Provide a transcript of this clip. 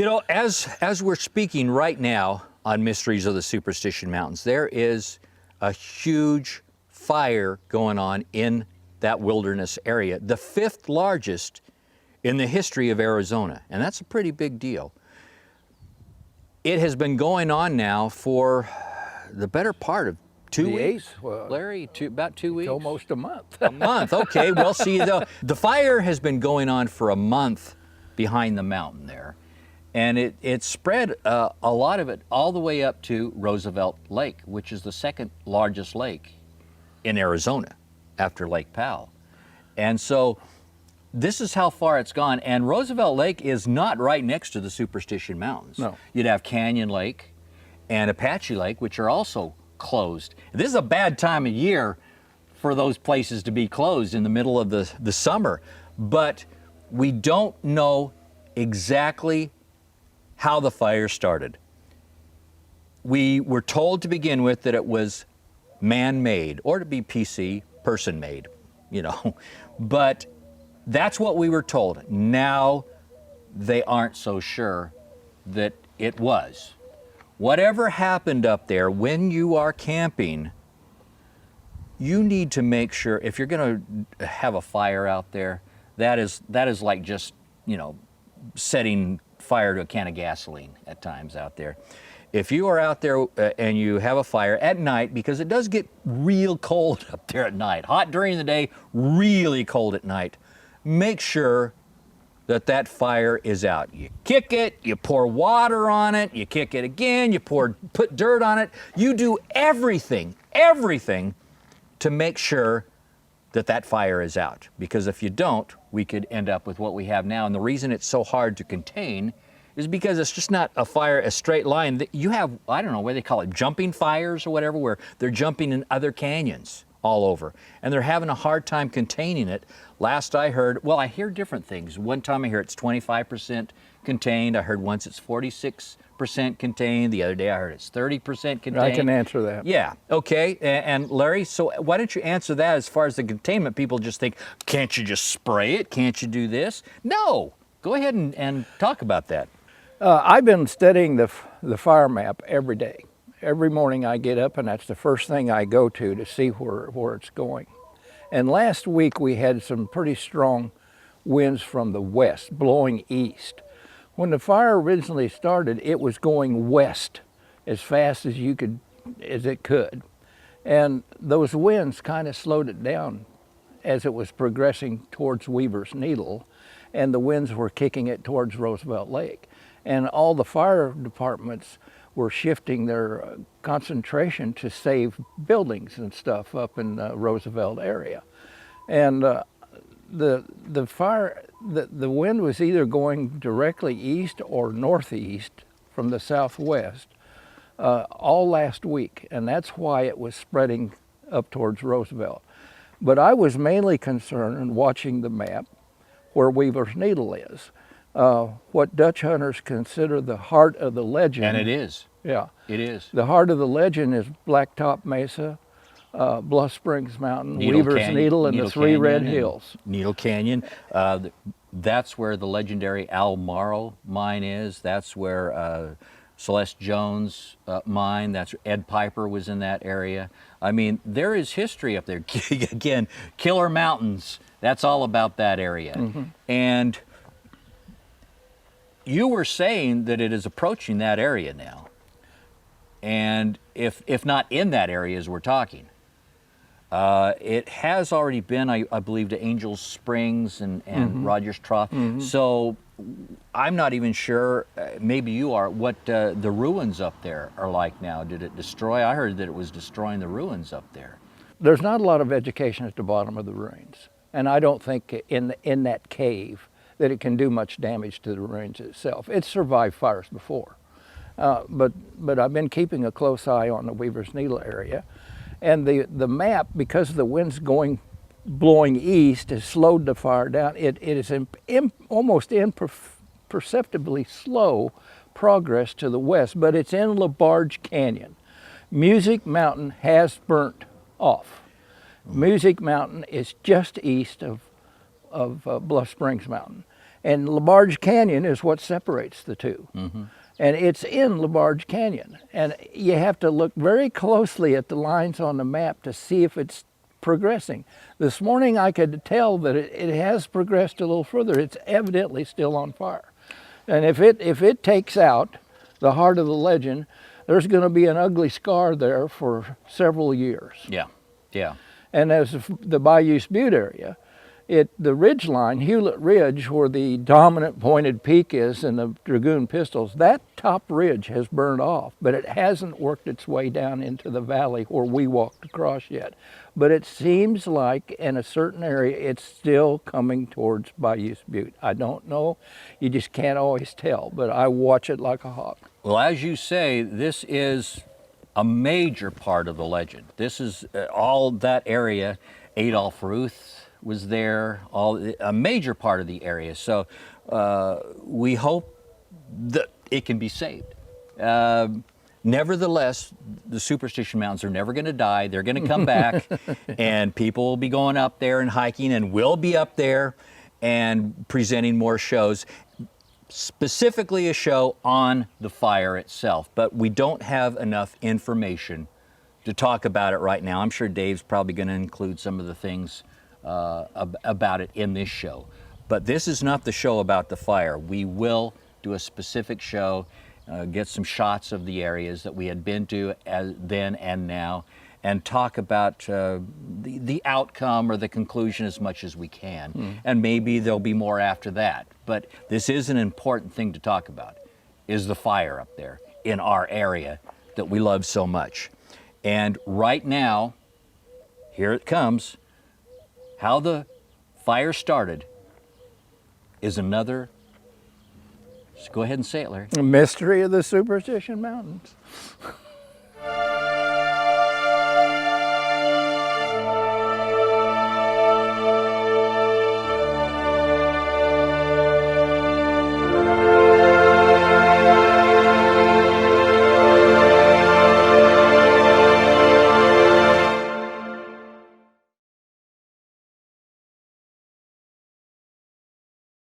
You know, as we're speaking right now on Mysteries of the Superstition Mountains, there is a huge fire going on in that wilderness area, the 5th largest in the history of Arizona, and that's a pretty big deal. It has been going on now for the better part of 2 weeks. Well, Larry, about 2 weeks? almost a month. A month, okay. Well, see, the fire has been going on for a month behind the mountain there. And it spread a lot of it all the way up to Roosevelt Lake, which is the 2nd largest lake in Arizona after Lake Powell. And so this is how far it's gone. And Roosevelt Lake is not right next to the Superstition Mountains. No. You'd have Canyon Lake and Apache Lake, which are also closed. This is a bad time of year for those places to be closed in the middle of the summer. But we don't know exactly how the fire started. We were told to begin with that it was man-made, or to be PC, person-made, you know. But that's what we were told. Now they aren't so sure that it was. Whatever happened up there, when you are camping, you need to make sure, if you're going to have a fire out there, that is like just, you know, setting fire to a can of gasoline at times out there. If you are out there and you have a fire at night, because it does get real cold up there at night, hot during the day, really cold at night, make sure that that fire is out. You kick it, you pour water on it, you kick it again, you put dirt on it. You do everything to make sure that that fire is out. Because if you don't, we could end up with what we have now. And the reason it's so hard to contain is because it's just not a fire, a straight line. You have, I don't know what they call it, jumping fires or whatever, where they're jumping in other canyons all over. And they're having a hard time containing it. Last I heard, well, I hear different things. One time I hear it's 25% contained. I heard once it's 46% contained. The other day I heard it's 30% contained. I can answer that. Yeah, okay. And Larry, so why don't you answer that as far as the containment? People just think, can't you just spray it? Can't you do this? No, go ahead and talk about that. I've been studying the fire map every day. Every morning I get up and that's the first thing I go to see where it's going. And last week we had some pretty strong winds from the west blowing east. When the fire originally started, it was going west as fast as it could. And those winds kind of slowed it down as it was progressing towards Weaver's Needle, and the winds were kicking it towards Roosevelt Lake. And all the fire departments were shifting their concentration to save buildings and stuff up in the Roosevelt area. And the wind was either going directly east or northeast from the southwest all last week, and that's why it was spreading up towards Roosevelt. But I was mainly concerned in watching the map where Weaver's Needle is. What Dutch hunters consider the heart of the legend. And it is. Yeah. It is. The heart of the legend is Blacktop Mesa, Bluff Springs Mountain, Weaver's Needle, and the Three Red Hills. Needle Canyon. That's where the legendary Al Morrow mine is. That's where Celeste Jones mine. That's Ed Piper was in that area. I mean, there is history up there. Again, Killer Mountains. That's all about that area. Mm-hmm. And you were saying that it is approaching that area now. And if not in that area as we're talking, it has already been, I believe, to Angels Springs and mm-hmm. Rogers Trough. Mm-hmm. So I'm not even sure, maybe you are, what the ruins up there are like now. Did it destroy? I heard that it was destroying the ruins up there. There's not a lot of vegetation at the bottom of the ruins. And I don't think in that cave that it can do much damage to the ruins itself. It's survived fires before. But I've been keeping a close eye on the Weaver's Needle area. And the map, because of the winds blowing east, has slowed the fire down. It is almost imperceptibly slow progress to the west, but it's in LaBarge Canyon. Music Mountain has burnt off. Music Mountain is just east of Bluff Springs Mountain. And LaBarge Canyon is what separates the two. And it's in LaBarge Canyon. And you have to look very closely at the lines on the map to see if it's progressing. This morning I could tell that it has progressed a little further. It's evidently still on fire. And if it takes out the heart of the legend, there's going to be an ugly scar there for several years. Yeah, yeah. And as the Bayou Butte area, the ridge line, Hewlett Ridge, where the dominant pointed peak is in the Dragoon Pistols, that top ridge has burned off, but it hasn't worked its way down into the valley where we walked across yet. But it seems like in a certain area, it's still coming towards Bayou Butte. I don't know, you just can't always tell, but I watch it like a hawk. Well, as you say, this is a major part of the legend. This is all that area. Adolf Ruth was there, a major part of the area. So we hope that it can be saved. Nevertheless, the Superstition Mountains are never going to die. They're going to come back, and people will be going up there and hiking, and we'll be up there and presenting more shows, specifically a show on the fire itself. But we don't have enough information to talk about it right now. I'm sure Dave's probably going to include some of the things about it in this show. But this is not the show about the fire. We will do a specific show, get some shots of the areas that we had been to then and now, and talk about the outcome or the conclusion as much as we can. And maybe there'll be more after that. But this is an important thing to talk about, is the fire up there in our area that we love so much. And right now, here it comes. How the fire started is another, just go ahead and say it, Larry. The mystery of the Superstition Mountains.